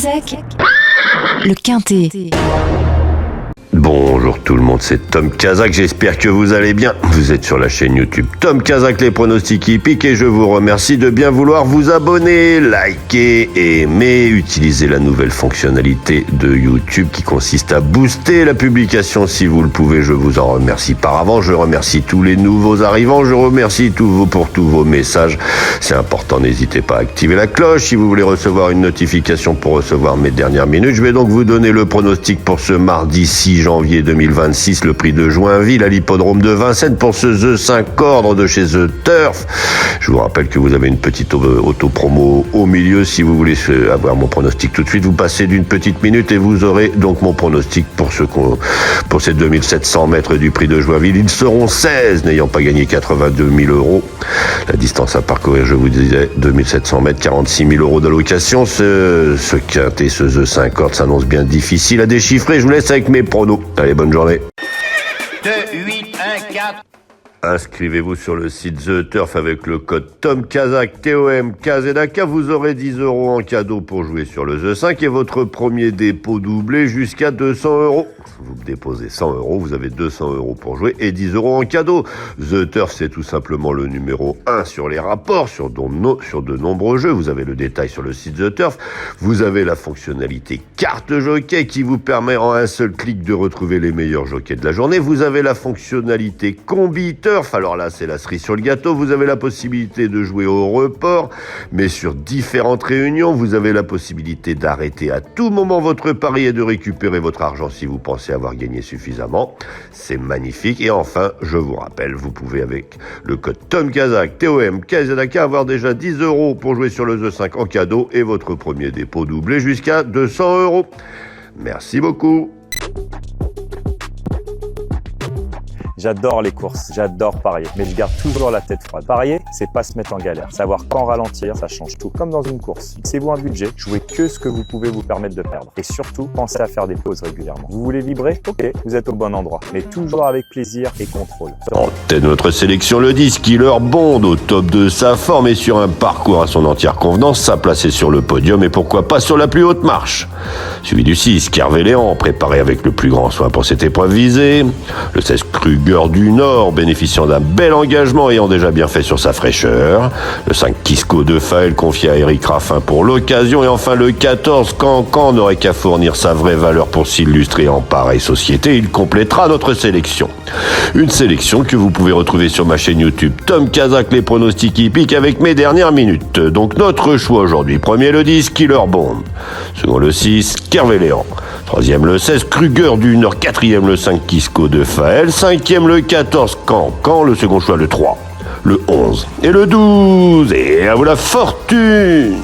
Kazakh, le Quintet. Bonjour tout le monde, c'est Tom Kazakh, j'espère que vous allez bien. Vous êtes sur la chaîne YouTube Tom Kazakh, les pronostics hippiques, et je vous remercie de bien vouloir vous abonner, liker, aimer, utiliser la nouvelle fonctionnalité de YouTube qui consiste à booster la publication si vous le pouvez. Je vous en remercie par avance, je remercie tous les nouveaux arrivants, je remercie pour tous vos messages. C'est important, n'hésitez pas à activer la cloche si vous voulez recevoir une notification pour recevoir mes dernières minutes. Je vais donc vous donner le pronostic pour ce mardi 6 janvier 2026, le prix de Joinville à l'hippodrome de Vincennes pour ce The 5 ordre de chez The Turf. Je vous rappelle que vous avez une petite auto-promo au milieu. Si vous voulez avoir mon pronostic tout de suite, vous passez d'une petite minute et vous aurez donc mon pronostic pour ces 2700 mètres du prix de Joinville. Ils seront 16, n'ayant pas gagné 82 000 euros. La distance à parcourir, je vous disais, 2700 mètres, 46 000 euros d'allocation. Ce quintet, ce The 5 ordre s'annonce bien difficile à déchiffrer. Je vous laisse avec mes pronos. Allez, bonne journée. 2, 8, 1, 4. Inscrivez-vous sur le site The Turf avec le code Tom Kazakh, TOM KZK. Vous aurez 10 euros en cadeau pour jouer sur le The 5 et votre premier dépôt doublé jusqu'à 200 euros. Vous déposez 100 euros, vous avez 200 euros pour jouer et 10 euros en cadeau. The Turf, c'est tout simplement le numéro 1 sur les rapports, sur de nombreux jeux. Vous avez le détail sur le site The Turf. Vous avez la fonctionnalité carte jockey qui vous permet en un seul clic de retrouver les meilleurs jockeys de la journée. Vous avez la fonctionnalité combi Turf. Alors là, c'est la cerise sur le gâteau. Vous avez la possibilité de jouer au report, mais sur différentes réunions. Vous avez la possibilité d'arrêter à tout moment votre pari et de récupérer votre argent si vous pensez avoir gagné suffisamment. C'est magnifique. Et enfin, je vous rappelle, vous pouvez avec le code Tom Kazakh, TOM KZK, avoir déjà 10 euros pour jouer sur le The 5 en cadeau et votre premier dépôt doublé jusqu'à 200 euros. Merci beaucoup. J'adore les courses, j'adore parier, mais je garde toujours la tête froide. Parier, c'est pas se mettre en galère. Savoir quand ralentir, ça change tout. Comme dans une course. Fixez-vous un budget, jouez que ce que vous pouvez vous permettre de perdre. Et surtout, pensez à faire des pauses régulièrement. Vous voulez vibrer? Ok, vous êtes au bon endroit. Mais toujours avec plaisir et contrôle. En tête de notre sélection, le 10, Killer Bond, au top de sa forme et sur un parcours à son entière convenance, sa place est sur le podium et pourquoi pas sur la plus haute marche. Suivi du 6, Kervéléan, préparé avec le plus grand soin pour cette épreuve visée. Le 16, Kruger du Nord, bénéficiant d'un bel engagement ayant déjà bien fait sur sa fraîcheur. Le 5, Kisco de Faël, confié à Eric Raffin pour l'occasion. Et enfin le 14, Cancan, n'aurait qu'à fournir sa vraie valeur pour s'illustrer en pareille société. Il complétera notre sélection. Une sélection que vous pouvez retrouver sur ma chaîne YouTube Tom Kazakh, les pronostics hippiques, avec mes dernières minutes. Donc notre choix aujourd'hui: premier le 10, Killer Bond. Second le 6, Kervéléan. Troisième le 16, Kruger du Nord. Quatrième le 5, Kisco de Faël. Cinquième le 14, Cancan. Le second choix le 3, le 11 et le 12. Et à vous la fortune!